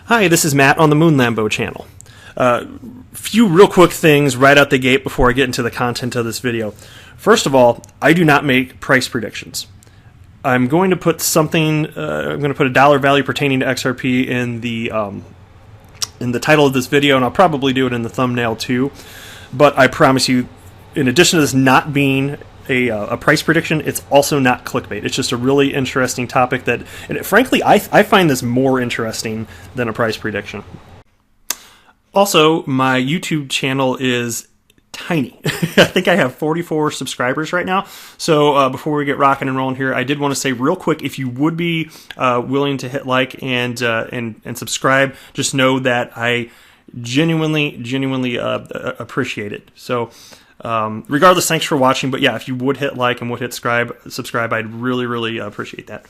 Hi, this is Matt on the Moon Lambo channel. Few real quick things right out the gate before I get into the content of this video. First of all, I do not make price predictions. I'm going to put something. I'm going to put a dollar value pertaining to XRP in the title of this video, and I'll probably do it in the thumbnail too. But I promise you, in addition to this not being a price prediction, it's also not clickbait. It's just a really interesting topic that, and frankly, I find this more interesting than a price prediction. Also, my YouTube channel is tiny. I think I have 44 subscribers right now. So before we get rocking and rolling here, I did want to say real quick, if you would be willing to hit like and subscribe, just know that I genuinely appreciate it. So regardless, thanks for watching. But yeah, if you would hit like and would hit subscribe, I'd really appreciate that.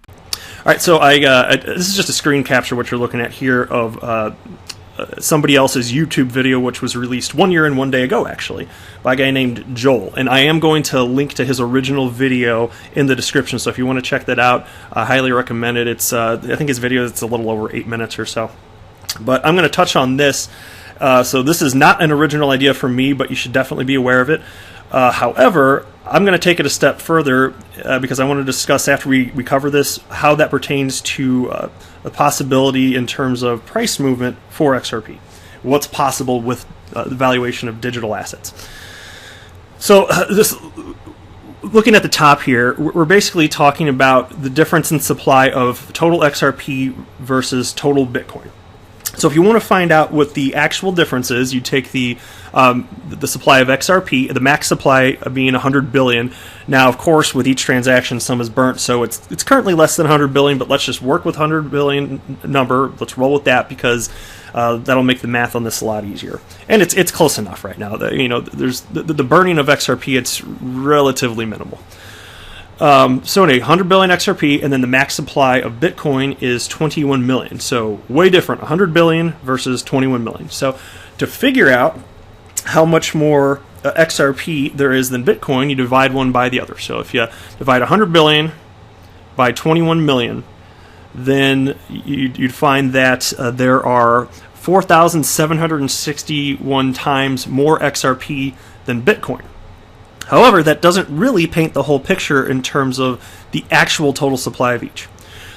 All right, so this is just a screen capture what you're looking at here of somebody else's YouTube video, which was released 1 year and 1 day ago, actually, by a guy named Joel. And I am going to link to his original video in the description, so if you want to check that out, I highly recommend it. It's I think his video is a little over 8 minutes or so. But I'm going to touch on this. So this is not an original idea from me, but you should definitely be aware of it. However, I'm going to take it a step further because I want to discuss, after we cover this, how that pertains to a possibility in terms of price movement for XRP. What's possible with the valuation of digital assets. So looking at the top here, we're basically talking about the difference in supply of total XRP versus total Bitcoin. So if you want to find out what the actual difference is, you take the supply of XRP, the max supply being 100 billion. Now, of course, with each transaction, some is burnt, so it's currently less than 100 billion. But let's just work with 100 billion number. Let's roll with that because that'll make the math on this a lot easier. And it's close enough right now. There's the burning of XRP. It's relatively minimal. So anyway, 100 billion XRP, and then the max supply of Bitcoin is 21 million. So way different, 100 billion versus 21 million. So to figure out how much more XRP there is than Bitcoin, you divide one by the other. So if you divide 100 billion by 21 million, then you'd find that there are 4,761 times more XRP than Bitcoin. However, that doesn't really paint the whole picture in terms of the actual total supply of each.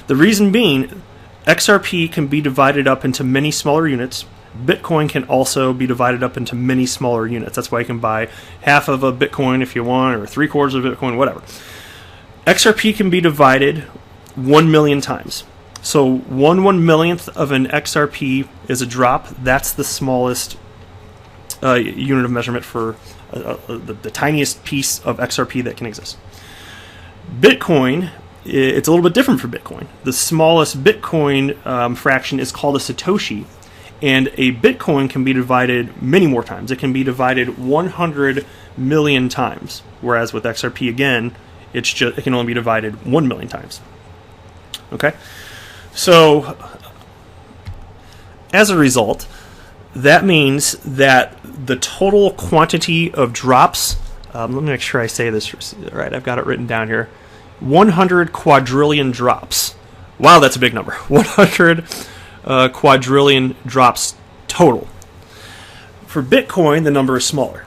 The reason being, XRP can be divided up into many smaller units. Bitcoin can also be divided up into many smaller units. That's why you can buy half of a Bitcoin if you want, or 3/4 of a Bitcoin, whatever. XRP can be divided 1 million times. So 1/1,000,000th of an XRP is a drop. That's the smallest unit of measurement for the tiniest piece of XRP that can exist. Bitcoin, it's a little bit different for Bitcoin. The smallest Bitcoin fraction is called a Satoshi, and a Bitcoin can be divided many more times. It can be divided 100 million times, whereas with XRP, again, it can only be divided 1 million times. Okay? So, as a result, that means that the total quantity of drops, let me make sure I say this right, I've got it written down here, 100 quadrillion drops. Wow, that's a big number. 100 quadrillion drops total. For Bitcoin, the number is smaller.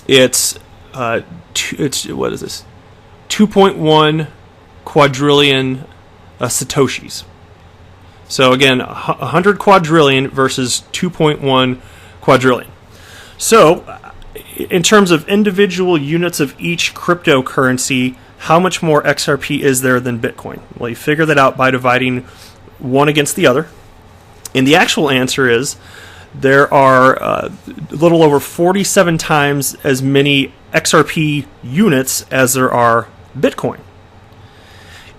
It's what is this? 2.1 quadrillion Satoshis. So again, 100 quadrillion versus 2.1 quadrillion. So in terms of individual units of each cryptocurrency, how much more XRP is there than Bitcoin? Well, you figure that out by dividing one against the other. And the actual answer is there are a little over 47 times as many XRP units as there are Bitcoin.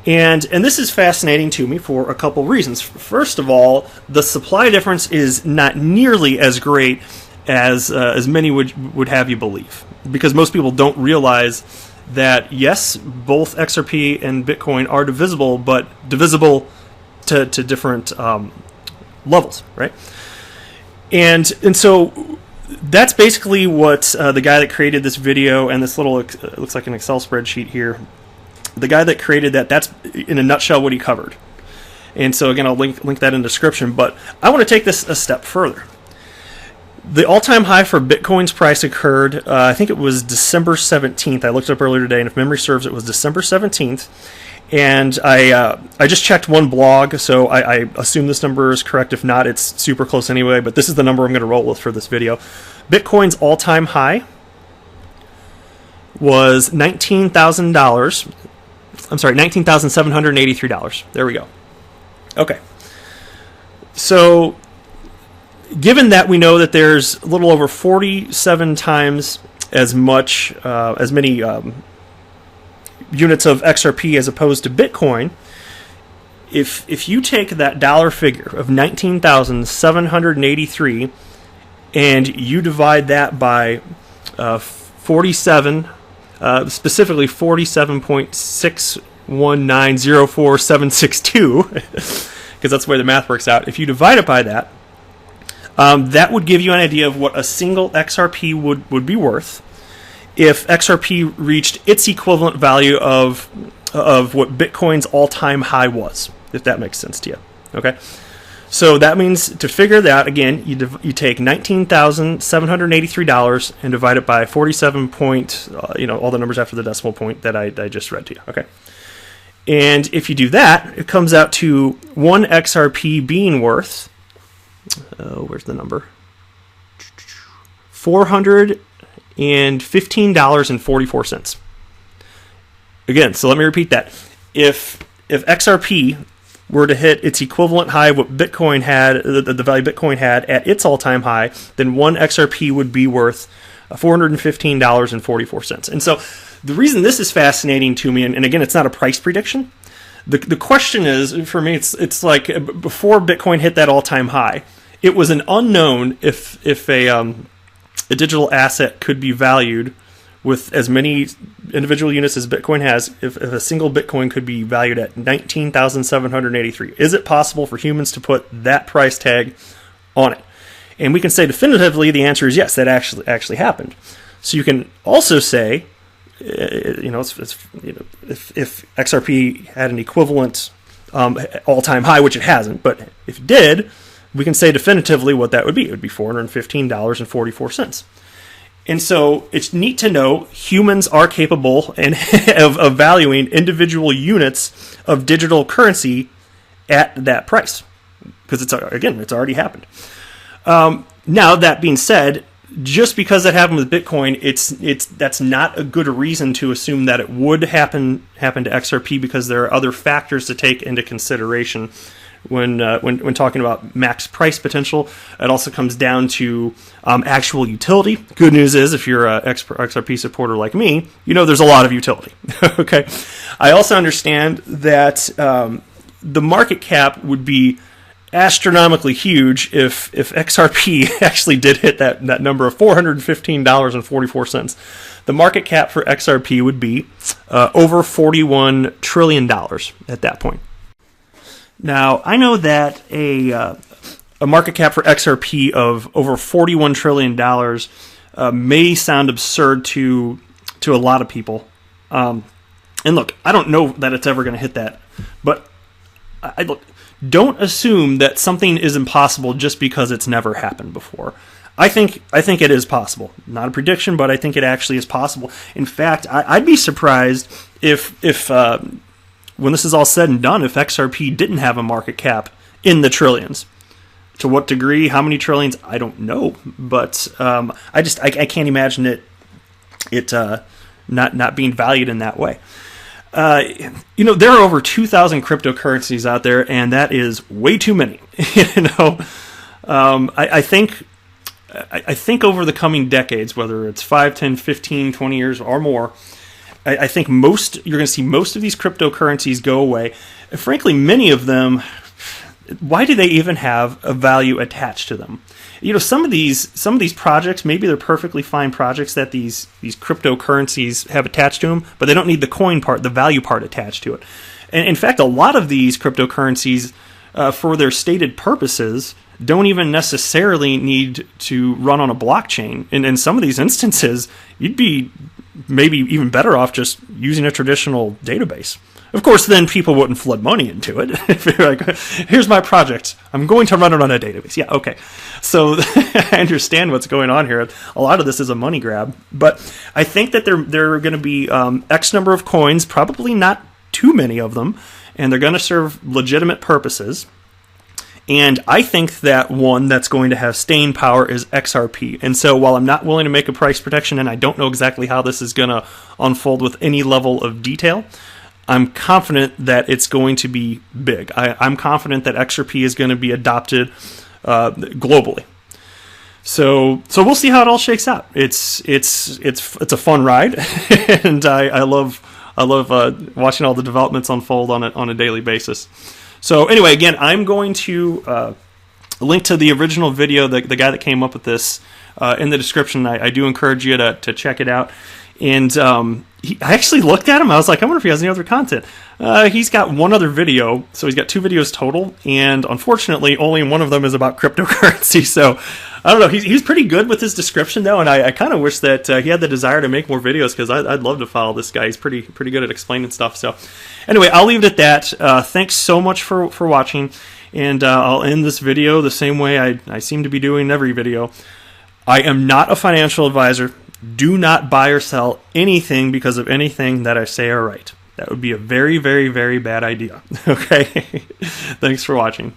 And this is fascinating to me for a couple reasons. First of all, the supply difference is not nearly as great as many would have you believe, because most people don't realize that yes, both XRP and Bitcoin are divisible, but divisible to different levels, right? And so that's basically what the guy that created this video and this little it looks like an Excel spreadsheet here. The guy that created that's in a nutshell what he covered. And so again, I'll link that in the description. But I want to take this a step further. The all-time high for Bitcoin's price occurred, I think it was December 17th. I looked it up earlier today, and if memory serves, it was December 17th. And I just checked one blog, so I assume this number is correct. If not, it's super close anyway, but this is the number I'm going to roll with for this video. Bitcoin's all-time high was $19,000. I'm sorry, $19,783. There we go. Okay. So given that we know that there's a little over 47 times as many units of XRP as opposed to Bitcoin, if you take that dollar figure of 19,783 and you divide that by 47, specifically 47.61904,762, because that's the way the math works out. If you divide it by that, that would give you an idea of what a single XRP would be worth if XRP reached its equivalent value of what Bitcoin's all-time high was, if that makes sense to you. Okay, so that means to figure that, again, you take $19,783 and divide it by 47 point, all the numbers after the decimal point that I just read to you. Okay, and if you do that, it comes out to one XRP being worth, where's the number? $415.44. Again, so let me repeat that. If XRP were to hit its equivalent high, what Bitcoin had, the value Bitcoin had at its all-time high, then one XRP would be worth $415.44. And so the reason this is fascinating to me, and again, it's not a price prediction. The question is, for me, it's like before Bitcoin hit that all-time high, it was an unknown if a digital asset could be valued with as many individual units as Bitcoin has, if a single Bitcoin could be valued at 19,783. Is it possible for humans to put that price tag on it? And we can say definitively the answer is yes, that actually happened. So you can also say, if XRP had an equivalent all-time high, which it hasn't, but if it did, we can say definitively what that would be. It would be $415.44. And so it's neat to know humans are capable of valuing individual units of digital currency at that price, because it's already happened. Now, that being said, just because that happened with Bitcoin, that's not a good reason to assume that it would happen to XRP, because there are other factors to take into consideration when talking about max price potential. It also comes down to actual utility. Good news is, if you're an XRP supporter like me, there's a lot of utility. Okay, I also understand that the market cap would be astronomically huge if XRP actually did hit that number of $415.44. The market cap for XRP would be over $41 trillion at that point. Now, I know that a market cap for XRP of over $41 trillion may sound absurd to a lot of people. And look, I don't know that it's ever going to hit that, but don't assume that something is impossible just because it's never happened before. I think it is possible. Not a prediction, but I think it actually is possible. In fact, I'd be surprised if when this is all said and done, if XRP didn't have a market cap in the trillions. To what degree, how many trillions, I don't know. But I can't imagine it not being valued in that way. There are over 2,000 cryptocurrencies out there, and that is way too many. I think over the coming decades, whether it's 5, 10, 15, 20 years or more, I think you're going to see most of these cryptocurrencies go away. And frankly, many of them, why do they even have a value attached to them? Some of these projects, maybe they're perfectly fine projects that these cryptocurrencies have attached to them, but they don't need the coin part, the value part attached to it. And in fact, a lot of these cryptocurrencies, for their stated purposes, don't even necessarily need to run on a blockchain. And in some of these instances, you'd be maybe even better off just using a traditional database. Of course, then people wouldn't flood money into it. If you're like, here's my project, I'm going to run it on a database. Yeah, okay. So I understand what's going on here. A lot of this is a money grab, but I think that there are going to be X number of coins, probably not too many of them, and they're going to serve legitimate purposes. And I think that one that's going to have staying power is XRP. And so while I'm not willing to make a price prediction, and I don't know exactly how this is going to unfold with any level of detail, I'm confident that it's going to be big. I'm confident that XRP is going to be adopted globally. So we'll see how it all shakes out. It's a fun ride, and I love watching all the developments unfold on a daily basis. So anyway, again, I'm going to link to the original video, the guy that came up with this, in the description. I do encourage you to check it out. And I actually looked at him. I was like, I wonder if he has any other content. He's got one other video, so he's got 2 videos total, and unfortunately, only one of them is about cryptocurrency. So I don't know. He's pretty good with his description, though, and I kind of wish that he had the desire to make more videos, because I'd love to follow this guy. He's pretty good at explaining stuff. So anyway, I'll leave it at that. Thanks so much for watching, and I'll end this video the same way I seem to be doing in every video. I am not a financial advisor. Do not buy or sell anything because of anything that I say or write. That would be a very, very, very bad idea. Okay? Thanks for watching.